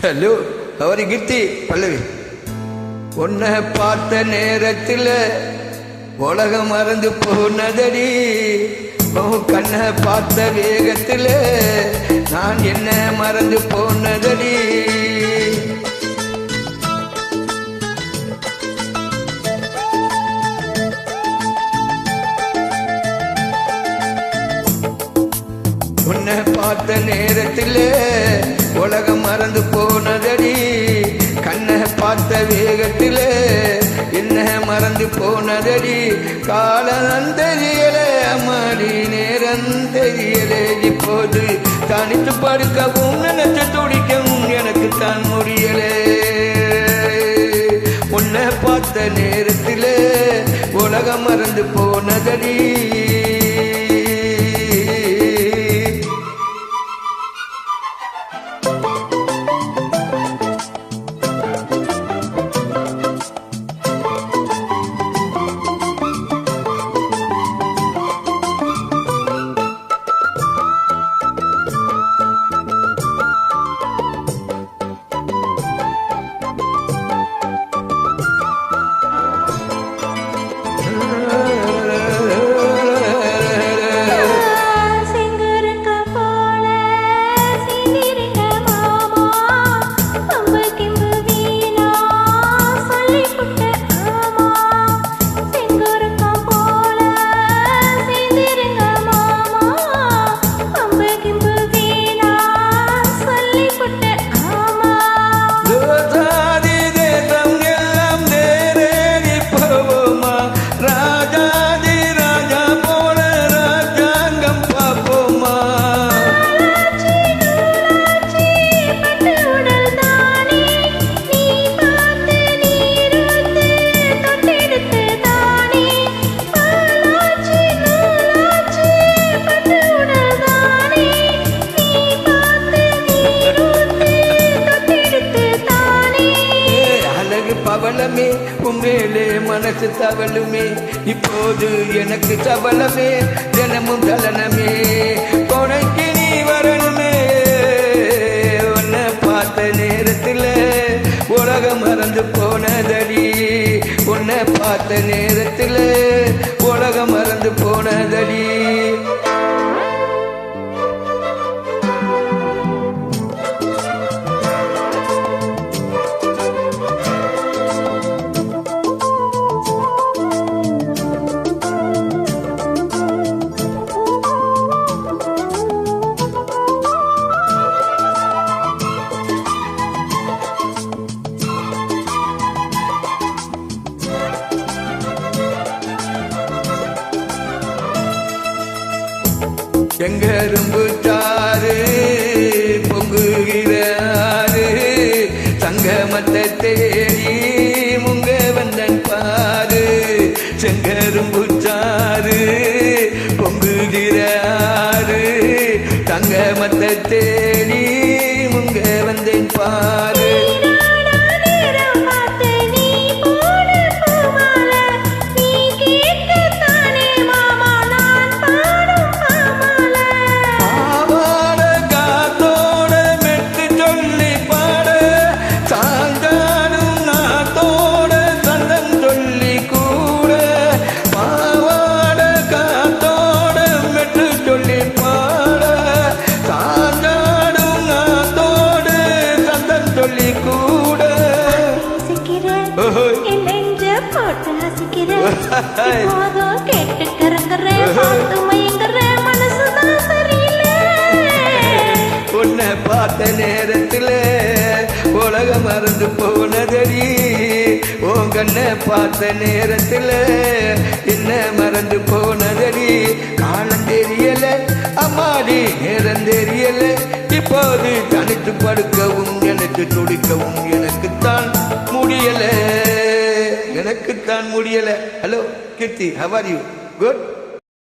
Hello அவரி கீர்த்தி பல்லவி. உன்னை பார்த்த நேரத்தில் உலகம் மறந்து போனதடி. கண்ணை பார்த்த வேகத்தில் நான் என்ன மறந்து போனதடி. உன்னை பார்த்த நேரத்தில் உலகம் மறந்து போனதடி. கண்ணை பார்த்த வேகத்தில் என்ன மறந்து போனதடி. காலம் தெரியல அம்மாடி, நேரம் தெரியல. இப்போது தனித்து படுக்கவும் நினைச்சு துடிக்கவும் எனக்கு தான் முடியல. உன்னை பார்த்த நேரத்தில் உலகம் மறந்து போனதடி. பவளமே உண்மையிலே மனசு தவளுமே. இப்போது எனக்கு சபலமே தினமும் தலனமே. கொடைக்கு நீ வரணுமே. உன்னை பார்த்த நேரத்தில் உலகம் மறந்து போனதடி. உன்னை பார்த்த நேரத்தில் உலகம் மறந்து போனதடி. எங்கரும்பு சாறு பொங்குகிறாரு. சங்கமத்தை தேடி முங்க வந்தன் பாரு. செங்கரும்பு சாறு பொங்குகிறாரு. சங்கமத்தை தேடி முங்க வந்தேன் பாரு. உன்னை பார்த்த நேரத்தில் உலகம் மறந்து போனதடி. உன் கண்ணை பார்த்த நேரத்தில் என்ன மறந்து போனதடி. காலம் தெரியல அம்மாடி, நேரம் தெரியல. இப்போது தனித்து படுக்கவும் எனக்கு துடிக்கவும் எனக்குத்தான் முடியல. எனக்குத்தான் முடியல. Hello Keerthi, how are you? Good?